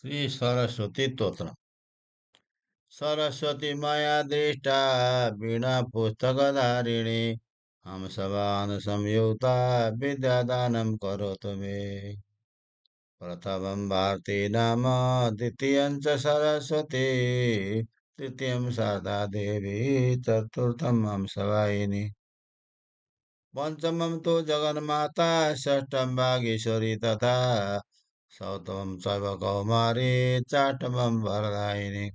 श्री सरस्वती स्तोत्र। सरस्वती मया दृष्टा वीणा पुस्तकधारिणी हम सभान संयुक्ता विद्यादानं करोतु मे। प्रथमं भारती नाम द्वितीयं च सरस्वती तृतीयं शारदा देवी चतुर्थं हंसवाहिनी पंचमं तु जगन्माता षष्ठं वागीश्वरी तथा सप्तमं चैव कौमारी चाटमं वरदायिनी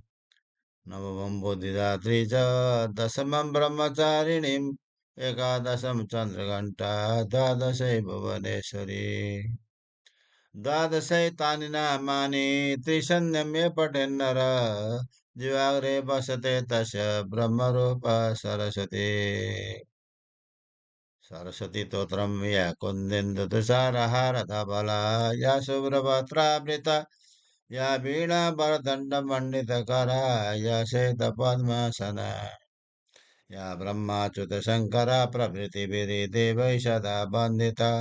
नवमं बुद्धिदात्री च दशमं ब्रह्मचारिणीम् एकादशं चन्द्रघण्टा द्वादशै भुवनेश्वरी द्वादशैतानि नामानि त्रिसन्ध्यं ये पठेन्नर जीवाग्रे वसते तस्य ब्रह्मरूपा सरस्वती सरस्वती स्तोत्रम् या कुन्देन्दुतुषारहारधवला या शुभ्रवस्त्रावृता या वीणा वरदण्डमण्डितकरा या श्वेतपद्मासना या ब्रह्माच्युतशङ्करा प्रभृतिभिः देवैः सदा वन्दिता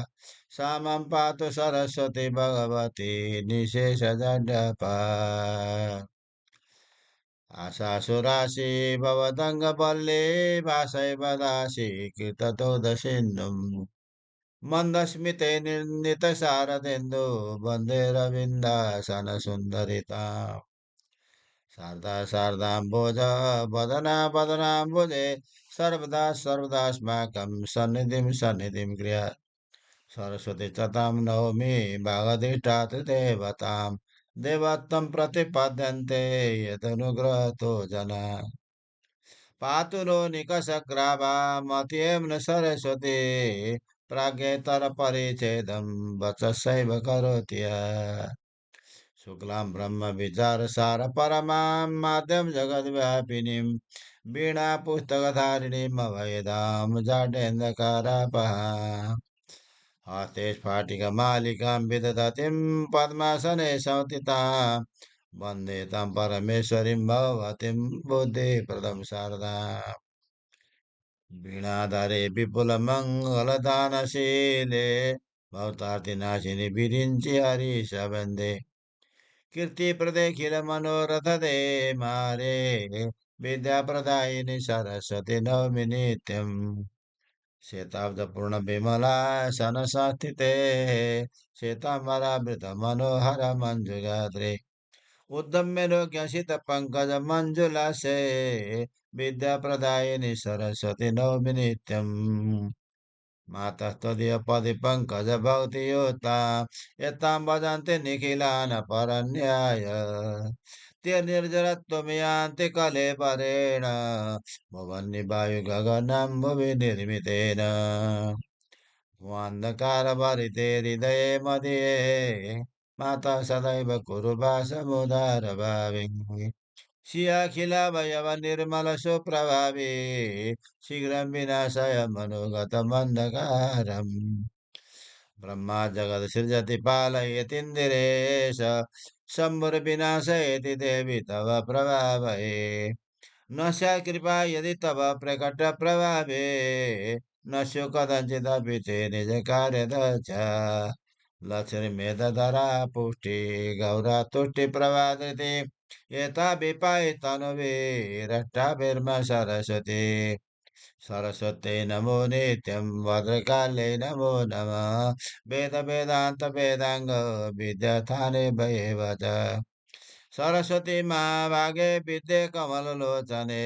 सा मां पातु सरस्वती भगवती निशेषजड्डपा आशासुरासि भवदङ्गपल्ले भासैव दासि कीर्ततोदसिन्धुम् मन्दस्मिते निर्नितशारदेन्दु वन्दे रविन्दासनसुन्दरिता शारदा शारदाम्बोज वदना वदनाम्बुजे सर्वदा सर्वदास्माकं सन्निधिं गृहात् सरस्वती च तां नौमि भागधिष्ठातु देवतां देवत्वं प्रतिपद्यन्ते यदनुग्रहतो जना पातु नो निकषग्रावामत्येम्न सरस्वती प्राज्ञेतरपरिच्छेदं वचसैव करोति यः। शुक्लां ब्रह्मविचारसार परमां माद्यं जगद्व्यापिनीं वीणापुस्तकधारिणीम् अभयदां जाड्यन्धकारापहाम् हस्ते स्फाटिकमालिकां विदधतीं पद्मासने संस्थितां वन्दे तं परमेश्वरीं भगवतीं बुद्धिप्रदं शारदाम् वीणाधरे विपुलमङ्गलदानशीले भवतार्तिनाशिनि विरिञ्चि हरीशवन्दे कीर्तिप्रदेखिलमनोरथदे मारे विद्याप्रदायिनि सरस्वती नवमि नित्यम् श्वेताब्दपूर्णविमला सनसंस्थिते श्वेताम्बरावृतमनोहरमञ्जुगात्रे उद्यम्यलोक्यसितपङ्कजमञ्जुलासे विद्याप्रदायिनि सरस्वती नवमि नित्यम् मातस्त्वदीय पदि पङ्कजभक्तियुता यतां भजन्ति निखिलानपरन्याय ते निर्जरत्वमियान्ति कलेवरेण भुवन्निवायुगगनं भुवि निर्मितेन अन्धकारभरिते हृदये मदीये माता सदैव कुरु वासमुदारभाविनी श्रियाखिलावयव निर्मल सुप्रभावे शीघ्रं विनाशाय मनोगतमन्धकारम् ब्रह्मा जगत् सृजति पालयतीन्द्रेश शम्भुर्विनाशयति देवी तव प्रभावये न स्यात् कृपा यदि तव प्रकटप्रभावे न स्युः कथञ्चिदपि ते निजकार्यदक्ष लक्ष्मीमेतधरा पुष्टि गौरा तुष्टिप्रभाधृति एता विपायितनुभिरष्टाभिर्म सरस्वती सरस्वत्यै नमो नित्यं भद्रकाले नमो नमः वेदान्त विद्यास्थाने भयेव च सरस्वती महाभागे विद्ये कमललोचने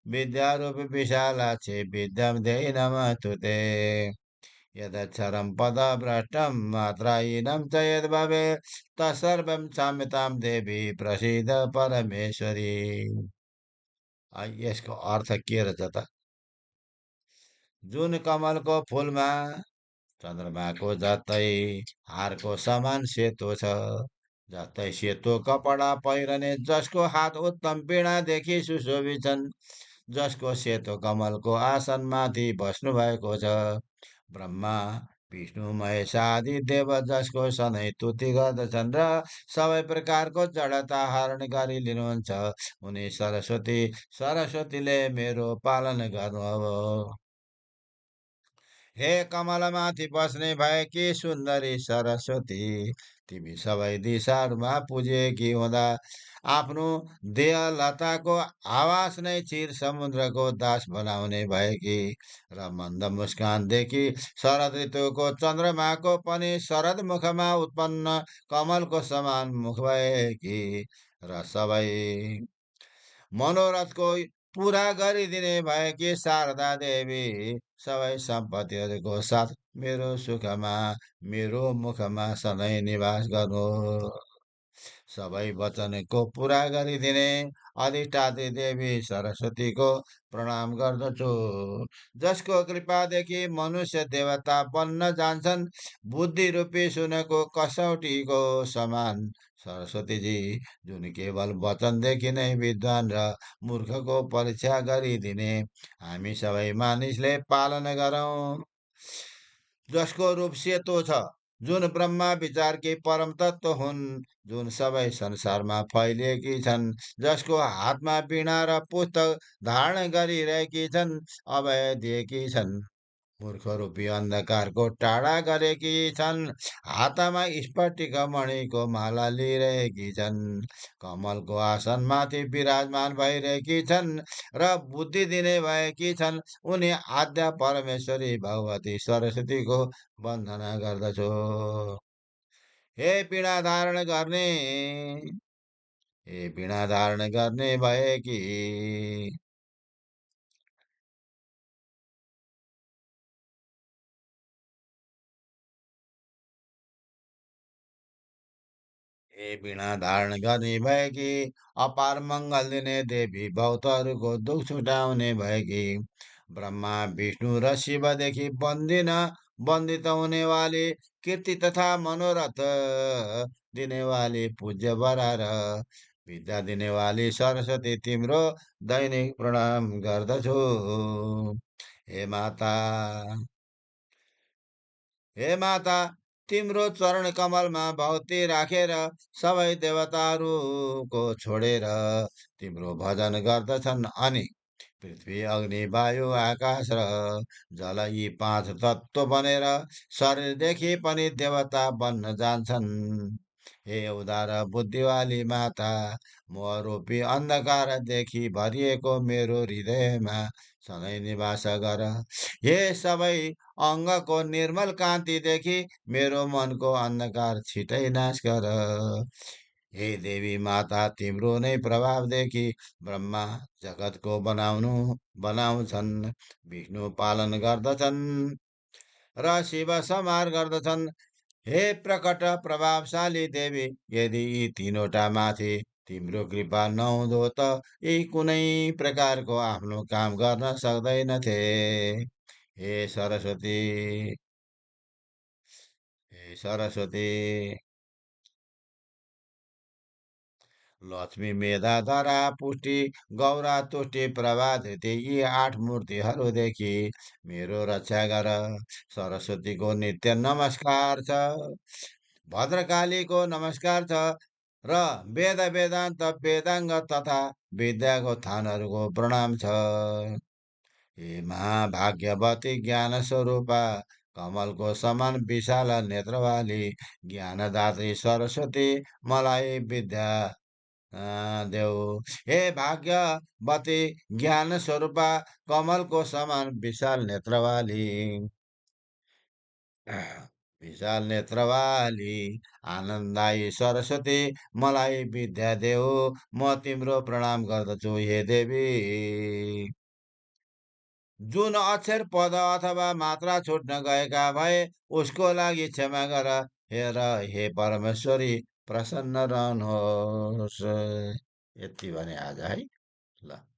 विद्यारूपि विशालाक्षि विद्यां देहि नमस्तु ते यदक्षरं पदभ्रष्टं मात्राहीनं च यद्भवेत् तत्सर्वं क्षम्यतां देवी प्रसीद परमेश्वरी। यसको अर्थ के रहेछ त? जुन कमलको फुलमा चन्द्रमाको जतै हारको समान सेतो छ जस्तै सेतो कपडा पहिरने जसको हात उत्तम वीणादेखि सुशोभित छन् जसको सेतो कमलको आसनमाथि बस्नु भएको छ ब्रह्मा विष्णु महेश आदि देव जसको सधैँ स्तुति गर्दछन् र सबै प्रकारको जडता हरण गरी लिनुहुन्छ उनी सरस्वतीले मेरो पालन गर्नु अब हे कमलमाथि बस्ने भएकी सुन्दरी सरस्वती, तिमी सबै दिशाहरूमा पुजेकी हुँदा आफ्नो देहलताको आवाज नै क्षीर समुद्रको दास बनाउने भएकी र मन्द मुस्कानदेखि शरद ऋतुको चन्द्रमाको पनि शरद मुखमा उत्पन्न कमलको समान मुख भएकी र सबै मनोरथको पुरा गरिदिने भएकी शारदा देवी, सबै सम्पत्तिहरूको साथ मेरो सुखमा मेरो मुखमा सधैँ निवास गर्नु। सबै वचनको पुरा गरिदिने अधिष्ठात्री देवी सरस्वतीको प्रणाम गर्दछु, जसको कृपादेखि मनुष्य देवता बन्न जान्छन्, बुद्धि रूपी सुनको कसौटीको समान। सरस्वतीजी, जुन केवल वचनदेखि नै विद्वान र मूर्खको परीक्षा गरिदिने हामी सबै मानिसले पालन गरौँ, जसको रूप सेतो छ, जुन ब्रह्मा विचारकी परम तत्व हुन्, जुन सबै संसारमा फैलिएकी छन्, जसको हातमा वीणा र पुस्तक धारण गरिरहेकी छन्, अभय दिएकी छन्, मूर्ख रूपी अन्धकारको टाढा गरेकी छन्, हातमा स्फटिक मणिको माला लिइरहेकी छन्, कमलको आसनमाथि विराजमान भइरहेकी छन् र बुद्धि दिने भएकी छन्, उनी आद्या परमेश्वरी भगवती सरस्वतीको वन्दना गर्दछु। हे पीडा धारण गर्ने, हे पीडा धारण गर्ने भएकी, हे वीणा धारण गर्ने भएकी, अपार मङ्गल दिने देवी, भक्तहरूको दुख छुटाउने भएकी, ब्रह्मा विष्णु र शिवदेखि बन्दिन बन्दित हुनेवाली, कीर्ति तथा मनोरथ दिनेवाली, पूज्य बरार विद्या दिनेवाली सरस्वती, तिम्रो दैनिक प्रणाम गर्दछु। हे माता, हे माता, तिम्रो चरण कमलमा भक्ति राखेर सबै देवताहरूको छोडेर तिम्रो भजन गर्दछन्, अनि पृथ्वी अग्नि वायु आकाश र जल यी पाँच तत्त्व बनेर शरीरदेखि पनि देवता बन्न जान्छन्। हे उदार बुद्धिवाली माता, मोहरूपी अन्धकारदेखि भरिएको मेरो हृदयमा सधैँ निवास गर। हे सबै अङ्गको निर्मल कान्तिदेखि मेरो मनको अन्धकार छिटै नाश गर। हे देवी माता, तिम्रो नै प्रभावदेखि ब्रह्मा जगतको बनाउँछन्, विष्णु पालन गर्दछन् र शिव संहार गर्दछन्। हे प्रकट प्रभावशाली देवी, यदि यी तीनवटा माथि तिम्रो कृपा नहुँदो त यी कुनै प्रकारको आफ्नो काम गर्न सक्दैनथे। हे सरस्वती, हे सरस्वती, लक्ष्मी मेधा धरा पुष्टि गौरा तुष्टि प्रभा धृति, यी आठ मूर्तिहरूदेखि मेरो रक्षा गर। सरस्वतीको नित्य नमस्कार छ, भद्रकालीको नमस्कार छ र वेद वेदान्त वेदाङ्ग तथा विद्याको थानहरूको प्रणाम छ। हे महाभाग्यवती ज्ञान स्वरूपा, कमलको समान विशाल नेत्रवाली ज्ञानदात्री सरस्वती, मलाई विद्या देऊ। हे भाग्यवती ज्ञान स्वरूपा, कमलको समान विशाल नेत्रवाली, विशाल नेत्रवाली आनन्ददायी सरस्वती, मलाई विद्या देऊ। म तिम्रो प्रणाम गर्दछु हे देवी। जुन अक्षर पद अथवा मात्रा छुट्न गएका भए उसको लागि क्षमा गर। हेर हे परमेश्वरी, प्रसन्न रहनुहोस्। यति भने आज है ल।